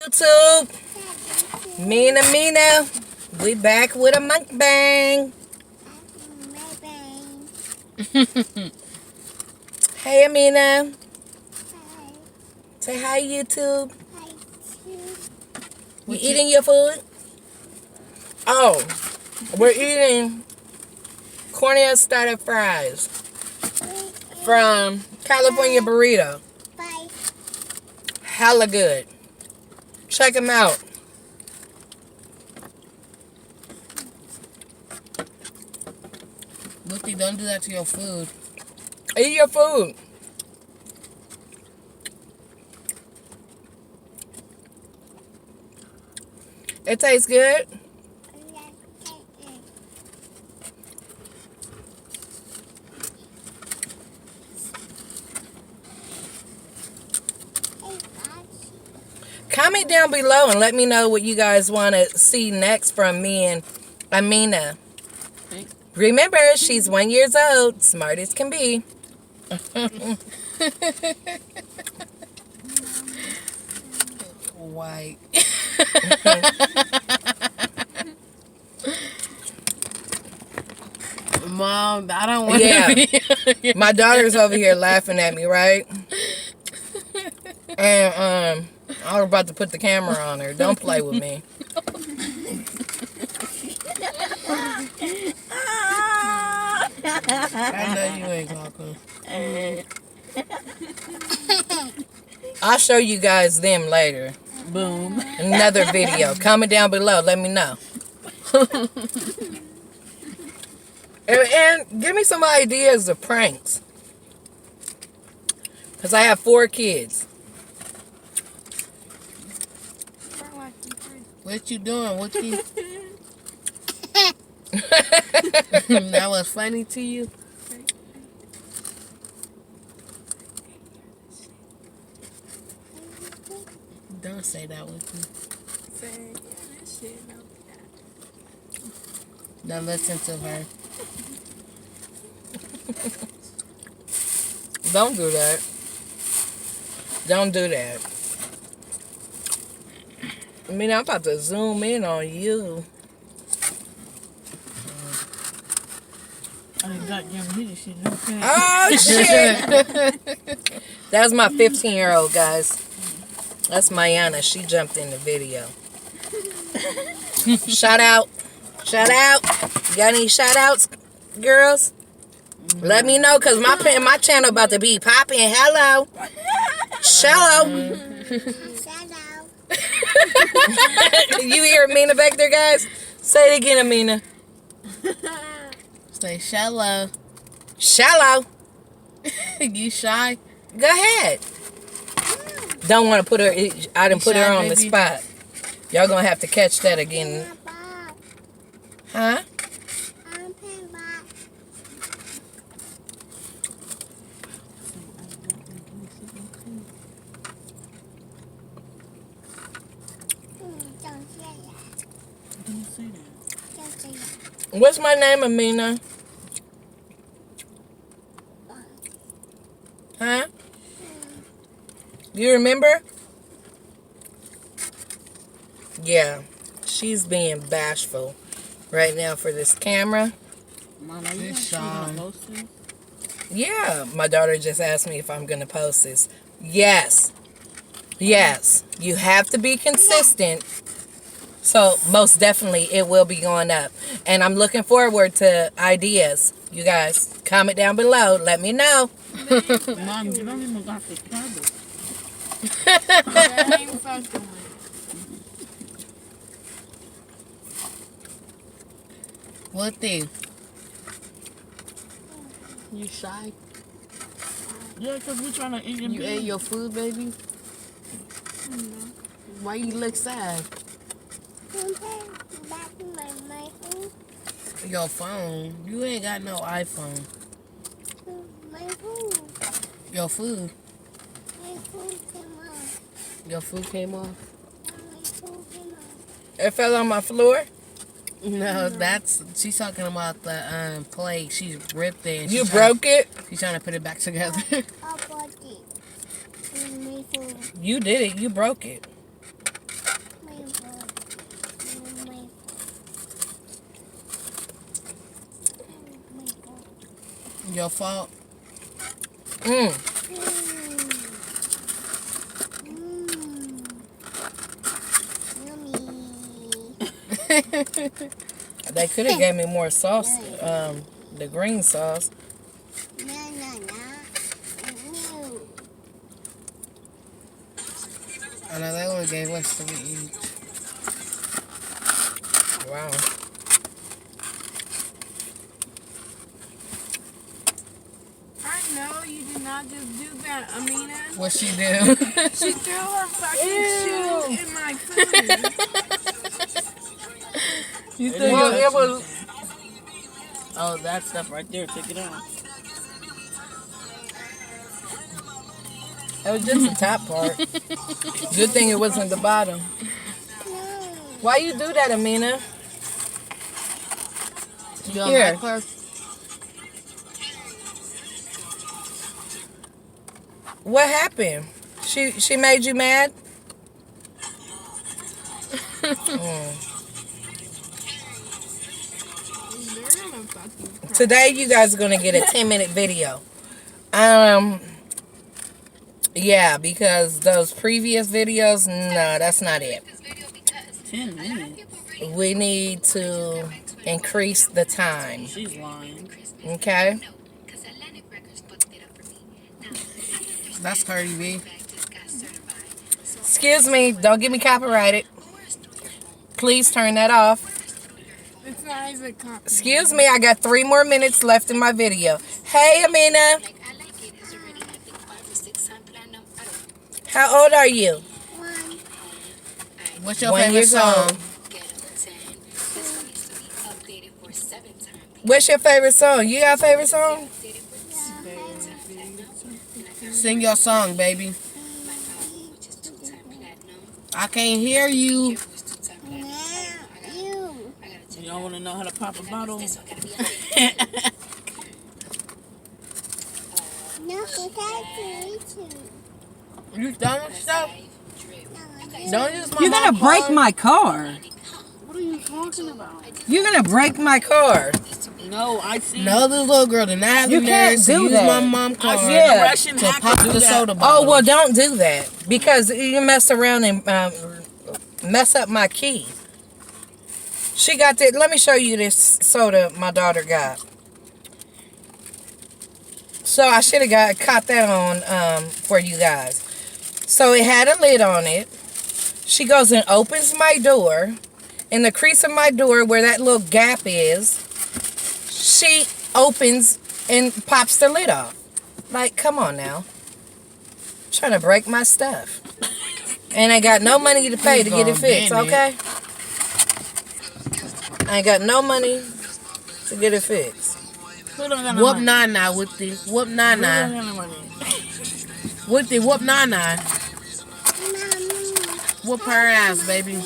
YouTube, Mina, we back with a mukbang. Hey Amina, say hi YouTube. You eating your food? Oh, we're eating cornmeal starter fries from California Burrito. Hella good. Check them out. Lucy, don't do that to your food. Eat your food. It tastes good. Comment down below and let me know what you guys want to see next from me and Amina. Remember, she's 1 year old, smart as can be. White. Mom, I don't want to be. My daughter's over here laughing at me, right? And I was about to put the camera on her. Don't play with me. I know you ain't talking. I'll show you guys them later. Boom. Another video. Comment down below. Let me know. And give me some ideas of pranks. Because I have 4 kids. What you doing? What you... That was funny to you? Don't say that with me. Don't listen to her. Don't do that. Don't do that. I mean, I'm about to zoom in on you. Oh, shit. That's my 15-year-old, guys. That's Mayana. She jumped in the video. Shout out. Shout out. You got any shout outs, girls? Let me know, because my channel about to be popping. Hello. Shallow. You hear Amina back there, guys? Say it again, Amina. Say shallow. Shallow. You shy? Go ahead. Don't want to put her. I didn't put her on the spot. Y'all gonna have to catch that again. Huh? What's my name, Amina? Huh? You remember? Yeah. She's being bashful right now for this camera. Mama, you shy. Yeah. My daughter just asked me if I'm going to post this. Yes. Yes. You have to be consistent. So, most definitely, it will be going up. And I'm looking forward to ideas. You guys, comment down below. Let me know. Mom, you don't even got the cabbage. What thing? You shy? Yeah, because we're trying to eat You ate your food, baby? Why you look sad? Your phone? You ain't got no iPhone. Your food? Your food came off? It fell on my floor? No, that's... She's talking about the plate. She ripped it. You broke it? She's trying to put it back together. You did it. You broke it. Your fault. They could have gave me more sauce, the green sauce. I know they only gave us 3 each. Wow. I know you did not just do that, Amina. What she do? She threw her fucking shoe in my food. You It think Well, is it was. Oh, that stuff right there. Take it out. It was just the top part. Good thing it wasn't the bottom. Why you do that, Amina? you don't Here. like her? What happened? She made you mad? Today you guys are gonna get a 10-minute video. Yeah, because those previous videos, no, that's not it. 10 minutes. We need to increase the time. She's lying. Okay? That's Cardi B. Excuse me, don't get me copyrighted. Please turn that off. It's not even copy. Excuse me, I got 3 more minutes left in my video. Hey, Amina. How old are you? What's your 1 favorite year song? old. What's your favorite song? You got a favorite song? Sing your song, baby. I can't hear you. You don't want to know how to pop a bottle? You done with stuff? Don't use my You're gonna mom break card. my car. What are you talking about? You're gonna break my car. No, I see. No, this little girl did not have You the can't nerves to do use that. my mom I card see Yeah. a Russian to hacker pop do the that. soda bottle. Oh, well, don't do that. Because you mess around and mess up my key. She got that. Let me show you this soda my daughter got. So I should have caught that on for you guys. So it had a lid on it. She goes and opens my door. In the crease of my door where that little gap is, she opens and pops the lid off. Like, come on now. Trying to break my stuff. And I got no money to pay to get it fixed, okay? I ain't got no money to get it fixed. Who don't got no Whoop money? nana with the whoop Who don't nana got no money? with the whoop nana. Whoop her ass, baby.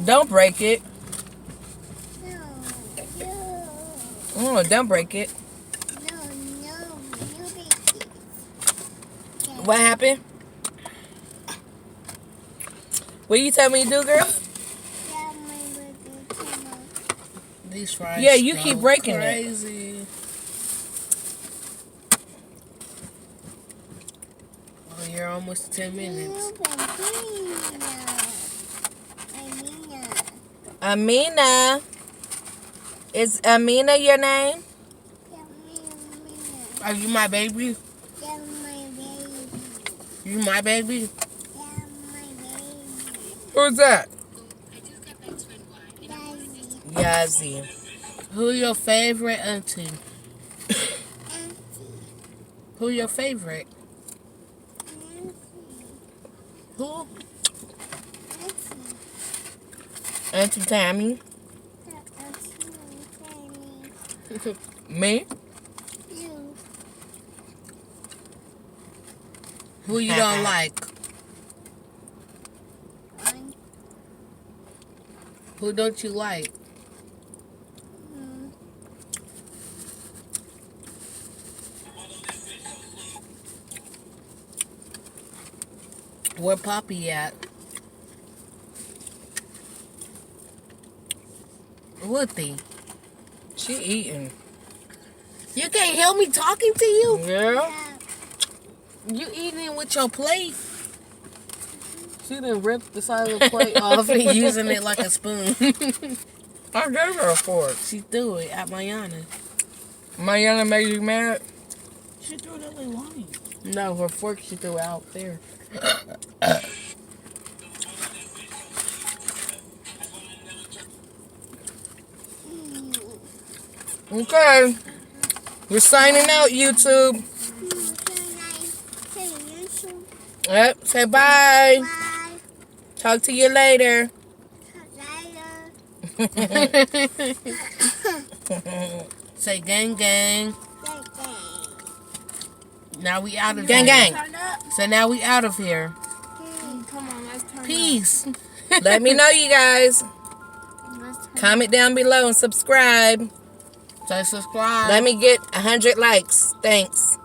Don't break it. Oh, don't break it. What happened? What you tell me to do, girl? These fries. Yeah, you so keep breaking it. crazy. Oh, you're almost 10 minutes. Amina. Is Amina your name? Are you my baby? You my baby? Who's that? Yazzie. Who your favorite auntie? Who your favorite? Who? Auntie Tammy. Me? Who you don't like? Who don't you like? Where Poppy at? Woody. She eating. You can't help me talking to you. Yeah. You eating with your plate. She done ripped the side of the plate off and using it like a spoon. I gave her a fork. She threw it at Mayana. Mayana made you mad? She threw that little line. No, her fork she threw out there. Okay. We're signing out, YouTube. Yep. Say bye. Bye. Talk to you later. Later. Say gang gang. Now we out of Gang, here. gang. Turn up. So now we out of here. Come on, let's turn Peace. Let me know, you guys. up. Let's turn Comment down below and subscribe. So subscribe. Let me get 100 likes. Thanks.